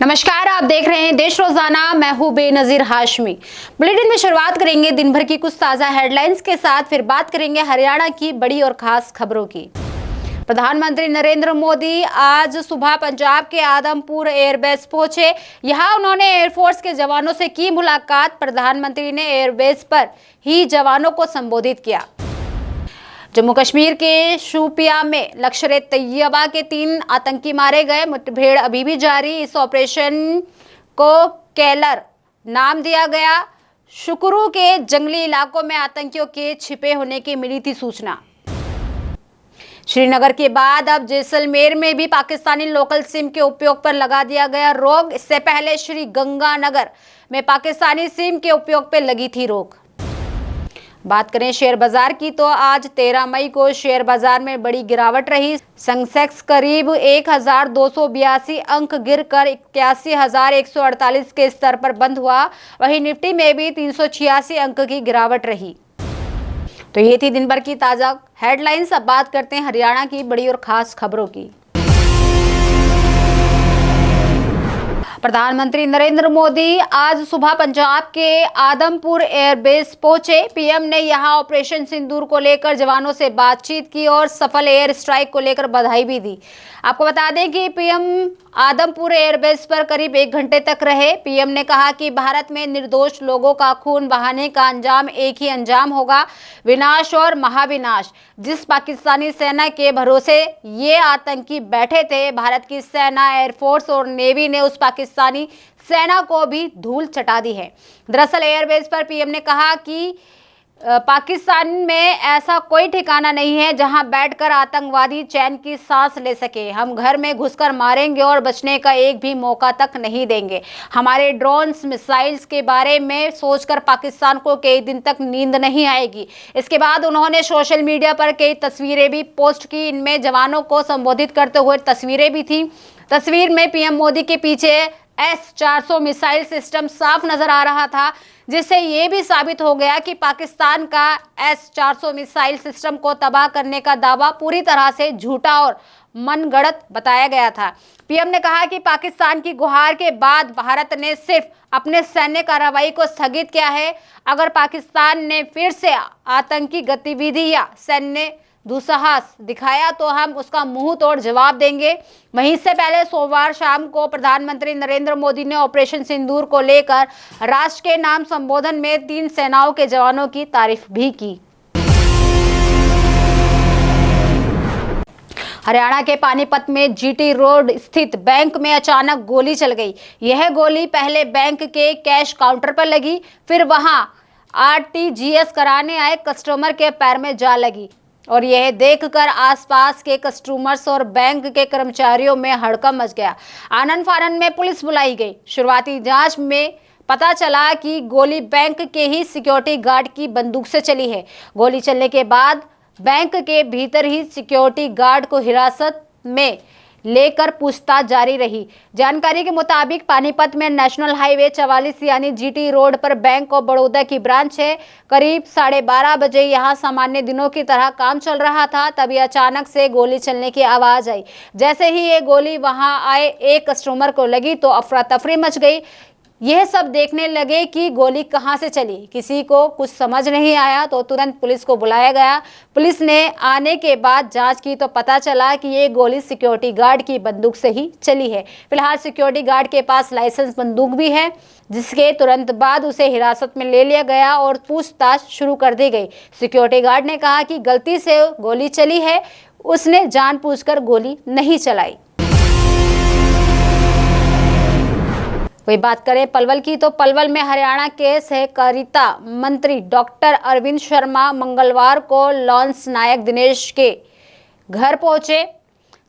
नमस्कार, आप देख रहे हैं देश रोजाना। मैं हूं बेनजीर हाशमी। बुलेटिन में शुरुआत करेंगे दिन भर की कुछ ताजा हेडलाइंस के साथ, फिर बात करेंगे हरियाणा की बड़ी और खास खबरों की। प्रधानमंत्री नरेंद्र मोदी आज सुबह पंजाब के आदमपुर एयरबेस पहुंचे। यहां उन्होंने एयरफोर्स के जवानों से की मुलाकात। प्रधानमंत्री ने एयरबेस पर ही जवानों को संबोधित किया। जम्मू कश्मीर के शोपियां में लश्कर-ए-तैयबा के 3 आतंकी मारे गए। मुठभेड़ अभी भी जारी। इस ऑपरेशन को केलर नाम दिया गया। शुक्रू के जंगली इलाकों में आतंकियों के छिपे होने की मिली थी सूचना। श्रीनगर के बाद अब जैसलमेर में भी पाकिस्तानी लोकल सिम के उपयोग पर लगा दिया गया रोक। इससे पहले श्री गंगानगर में पाकिस्तानी सिम के उपयोग पर लगी थी रोक। बात करें शेयर बाजार की तो आज 13 मई को शेयर बाजार में बड़ी गिरावट रही। सेंसेक्स करीब 1282 अंक गिरकर 81,148 के स्तर पर बंद हुआ। वहीं निफ्टी में भी 386 अंक की गिरावट रही। तो ये थी दिन भर की ताजा हेडलाइंस। अब बात करते हैं हरियाणा की बड़ी और खास खबरों की। प्रधानमंत्री नरेंद्र मोदी आज सुबह पंजाब के आदमपुर एयरबेस पहुंचे। पीएम ने यहां ऑपरेशन सिंदूर को लेकर जवानों से बातचीत की और सफल एयर स्ट्राइक को लेकर बधाई भी दी। आपको बता दें कि पीएम आदमपुर एयरबेस पर करीब 1 घंटे तक रहे। पीएम ने कहा कि भारत में निर्दोष लोगों का खून बहाने का अंजाम एक ही अंजाम होगा, विनाश और महाविनाश। जिस पाकिस्तानी सेना के भरोसे ये आतंकी बैठे थे, भारत की सेना, एयरफोर्स और नेवी ने उस पाकिस्तानी सेना को भी धूल चटा दी है। दरअसल एयरबेस पर पीएम ने कहा कि पाकिस्तान में ऐसा कोई ठिकाना नहीं है जहां बैठकर आतंकवादी चैन की सांस ले सके। हम घर में घुसकर मारेंगे और बचने का एक भी मौका तक नहीं देंगे। हमारे ड्रोन्स, मिसाइल्स के बारे में सोचकर पाकिस्तान को कई दिन तक नींद नहीं आएगी। इसके बाद उन्होंने सोशल मीडिया पर कई तस्वीरें भी पोस्ट की। इनमें जवानों को संबोधित करते हुए तस्वीरें भी थी। तस्वीर में पीएम मोदी के पीछे S-400 मिसाइल सिस्टम साफ नजर आ रहा था, जिससे ये भी साबित हो गया कि पाकिस्तान का S-400 मिसाइल सिस्टम को तबाह करने का दावा पूरी तरह से झूठा और मनगढ़ंत बताया गया था। पीएम ने कहा कि पाकिस्तान की गुहार के बाद भारत ने सिर्फ अपने सैन्य कार्रवाई को स्थगित किया है। अगर पाकिस्तान ने फिर से आतंकी गतिविधि या सैन्य दुस्साहस दिखाया तो हम उसका मुंह तोड़ जवाब देंगे। वहीं इससे पहले सोमवार शाम को प्रधानमंत्री नरेंद्र मोदी ने ऑपरेशन सिंदूर को लेकर राष्ट्र के नाम संबोधन में 3 सेनाओं के जवानों की तारीफ भी की। हरियाणा के पानीपत में जीटी रोड स्थित बैंक में अचानक गोली चल गई। यह गोली पहले बैंक के कैश काउंटर पर लगी, फिर वहां आरटीजीएस कराने आए कस्टमर के पैर में जा लगी और यह देखकर आसपास के कस्टमर्स और बैंक के कर्मचारियों में हड़कंप मच गया। आनन फानन में पुलिस बुलाई गई। शुरुआती जांच में पता चला कि गोली बैंक के ही सिक्योरिटी गार्ड की बंदूक से चली है। गोली चलने के बाद बैंक के भीतर ही सिक्योरिटी गार्ड को हिरासत में लेकर पूछताछ जारी रही। जानकारी के मुताबिक पानीपत में नेशनल हाईवे 44 यानी जीटी रोड पर बैंक ऑफ बड़ौदा की ब्रांच है। करीब 12:30 बजे यहां सामान्य दिनों की तरह काम चल रहा था, तभी अचानक से गोली चलने की आवाज आई। जैसे ही ये गोली वहां आए एक कस्टमर को लगी तो अफरा तफरी मच गई। यह सब देखने लगे कि गोली कहां से चली। किसी को कुछ समझ नहीं आया तो तुरंत पुलिस को बुलाया गया। पुलिस ने आने के बाद जांच की तो पता चला कि ये गोली सिक्योरिटी गार्ड की बंदूक से ही चली है। फिलहाल सिक्योरिटी गार्ड के पास लाइसेंस बंदूक भी है, जिसके तुरंत बाद उसे हिरासत में ले लिया गया और पूछताछ शुरू कर दी गई। सिक्योरिटी गार्ड ने कहा कि गलती से गोली चली है, उसने जानबूझकर गोली नहीं चलाई। वही बात करें पलवल की तो पलवल में हरियाणा के सहकारिता मंत्री डॉक्टर अरविंद शर्मा मंगलवार को लॉन्स नायक दिनेश के घर पहुंचे।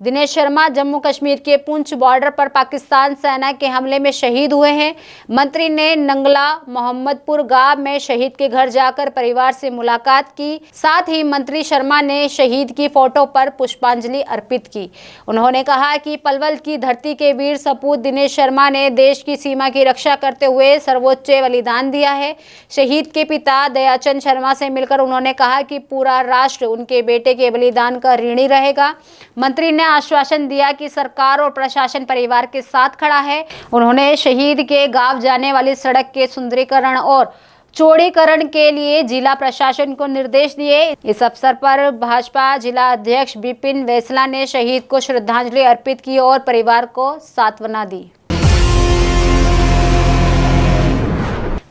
दिनेश शर्मा जम्मू कश्मीर के पुंछ बॉर्डर पर पाकिस्तान सेना के हमले में शहीद हुए हैं। मंत्री ने नंगला मोहम्मदपुर गांव में शहीद के घर जाकर परिवार से मुलाकात की। साथ ही मंत्री शर्मा ने शहीद की फोटो पर पुष्पांजलि अर्पित की। उन्होंने कहा कि पलवल की धरती के वीर सपूत दिनेश शर्मा ने देश की सीमा की रक्षा करते हुए सर्वोच्च बलिदान दिया है। शहीद के पिता दयाचंद शर्मा से मिलकर उन्होंने कहा कि पूरा राष्ट्र उनके बेटे के बलिदान का ऋणी रहेगा। मंत्री ने आश्वासन दिया कि सरकार और प्रशासन परिवार के साथ खड़ा है। उन्होंने शहीद के गांव जाने वाली सड़क के सुंदरीकरण और चौड़ीकरण के लिए जिला प्रशासन को निर्देश दिए। इस अवसर पर भाजपा जिला अध्यक्ष विपिन वैसला ने शहीद को श्रद्धांजलि अर्पित की और परिवार को सांत्वना दी।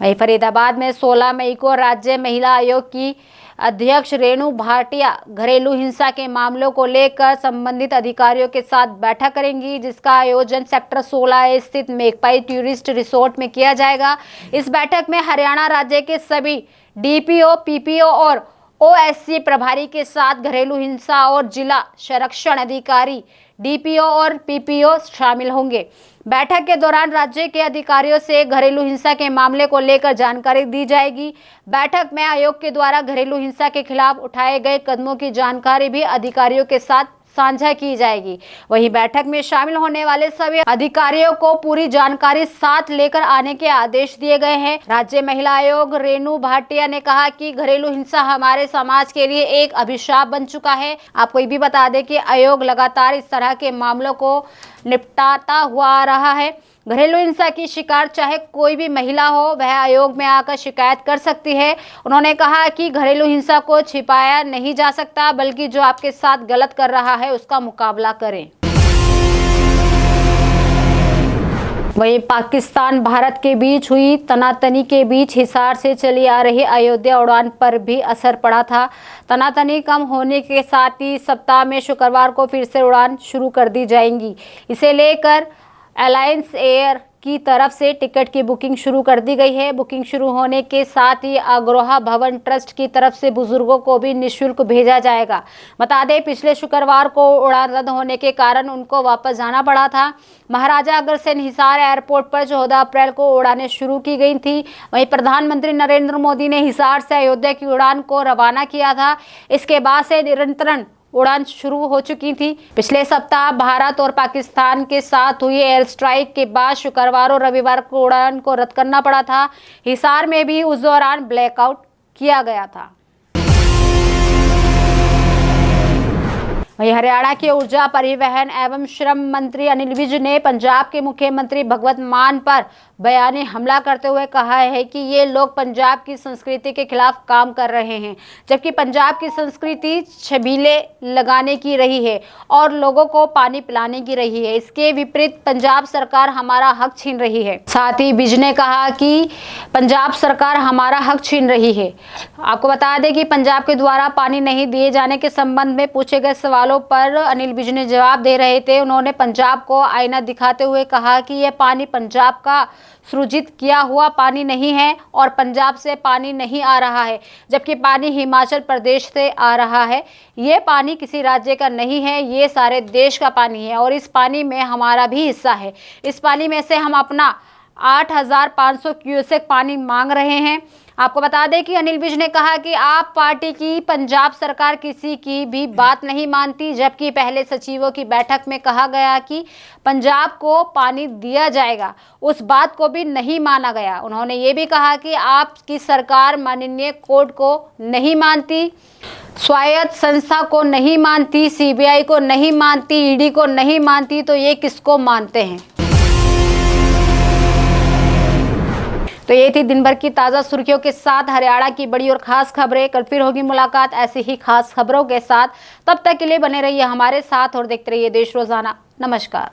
वहीं फरीदाबाद में 16 मई को राज्य महिला आयोग की अध्यक्ष रेणु भाटिया घरेलू हिंसा के मामलों को लेकर संबंधित अधिकारियों के साथ बैठक करेंगी, जिसका आयोजन सेक्टर 16 स्थित मेघपाई टूरिस्ट रिसोर्ट में किया जाएगा। इस बैठक में हरियाणा राज्य के सभी डीपीओ, पीपीओ और ओएससी प्रभारी के साथ घरेलू हिंसा और जिला संरक्षण अधिकारी डीपीओ और पीपीओ शामिल होंगे। बैठक के दौरान राज्य के अधिकारियों से घरेलू हिंसा के मामले को लेकर जानकारी दी जाएगी। बैठक में आयोग के द्वारा घरेलू हिंसा के खिलाफ उठाए गए कदमों की जानकारी भी अधिकारियों के साथ साझा की जाएगी। वहीं बैठक में शामिल होने वाले सभी अधिकारियों को पूरी जानकारी साथ लेकर आने के आदेश दिए गए हैं। राज्य महिला आयोग रेणु भाटिया ने कहा कि घरेलू हिंसा हमारे समाज के लिए एक अभिशाप बन चुका है। आपको ये भी बता दें कि आयोग लगातार इस तरह के मामलों को निपटाता हुआ आ रहा है। घरेलू हिंसा की शिकार चाहे कोई भी महिला हो, वह आयोग में आकर शिकायत कर सकती है। उन्होंने कहा कि घरेलू हिंसा को छिपाया नहीं जा सकता, बल्कि जो आपके साथ गलत कर रहा है उसका मुकाबला करें। वहीं पाकिस्तान भारत के बीच हुई तनातनी के बीच हिसार से चली आ रही अयोध्या उड़ान पर भी असर पड़ा था। तनातनी कम होने के साथ ही सप्ताह में शुक्रवार को फिर से उड़ान शुरू कर दी जाएंगी। इसे लेकर अलायंस एयर की तरफ से टिकट की बुकिंग शुरू कर दी गई है। बुकिंग शुरू होने के साथ ही अग्रोहा भवन ट्रस्ट की तरफ से बुजुर्गों को भी निःशुल्क भेजा जाएगा। बता दें, पिछले शुक्रवार को उड़ान रद्द होने के कारण उनको वापस जाना पड़ा था। महाराजा अग्रसेन हिसार एयरपोर्ट पर 14 अप्रैल को उड़ानें शुरू की गई थी। वहीं प्रधानमंत्री नरेंद्र मोदी ने हिसार से अयोध्या की उड़ान को रवाना किया था। इसके बाद से निरंतर उड़ान शुरू हो चुकी थी। पिछले सप्ताह भारत और पाकिस्तान के साथ हुई एयर स्ट्राइक के बाद शुक्रवार और रविवार को उड़ान को रद्द करना पड़ा था। हिसार में भी उस दौरान ब्लैकआउट किया गया था। वहीं हरियाणा के ऊर्जा, परिवहन एवं श्रम मंत्री अनिल विज ने पंजाब के मुख्यमंत्री भगवंत मान पर बयानी हमला करते हुए कहा है कि ये लोग पंजाब की संस्कृति के खिलाफ काम कर रहे हैं, जबकि पंजाब की संस्कृति छबीले लगाने की रही है और लोगों को पानी पिलाने की रही है। इसके विपरीत पंजाब सरकार हमारा हक छीन रही है। साथ ही विज ने कहा कि पंजाब सरकार हमारा हक छीन रही है। आपको बता दें कि पंजाब के द्वारा पानी नहीं दिए जाने के संबंध में पूछे गए सवालों पर अनिल विज ने जवाब दे रहे थे। उन्होंने पंजाब को आईना दिखाते हुए कहा कि यह पानी पंजाब का सृजित किया हुआ पानी नहीं है और पंजाब से पानी नहीं आ रहा है, जबकि पानी हिमाचल प्रदेश से आ रहा है। ये पानी किसी राज्य का नहीं है, ये सारे देश का पानी है और इस पानी में हमारा भी हिस्सा है। इस पानी में से हम अपना 8,500 क्यूसेक पानी मांग रहे हैं। आपको बता दें कि अनिल विज ने कहा कि आप पार्टी की पंजाब सरकार किसी की भी बात नहीं मानती, जबकि पहले सचिवों की बैठक में कहा गया कि पंजाब को पानी दिया जाएगा, उस बात को भी नहीं माना गया। उन्होंने ये भी कहा कि आपकी सरकार माननीय कोर्ट को नहीं मानती, स्वायत्त संस्था को नहीं मानती, सीबीआई को नहीं मानती, ईडी को नहीं मानती, तो ये किसको मानते हैं। तो ये थी दिन भर की ताज़ा सुर्खियों के साथ हरियाणा की बड़ी और खास खबरें। कल फिर होगी मुलाकात ऐसी ही खास खबरों के साथ। तब तक के लिए बने रहिए हमारे साथ और देखते रहिए देश रोजाना। नमस्कार।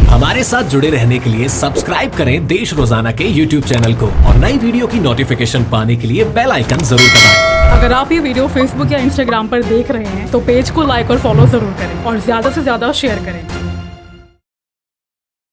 हमारे साथ जुड़े रहने के लिए सब्सक्राइब करें देश रोजाना के YouTube चैनल को और नई वीडियो की नोटिफिकेशन पाने के लिए बेल आइकन जरूर दबाएं। अगर आप ये वीडियो Facebook या Instagram पर देख रहे हैं तो पेज को लाइक और फॉलो जरूर करें और ज्यादा से ज्यादा शेयर करें।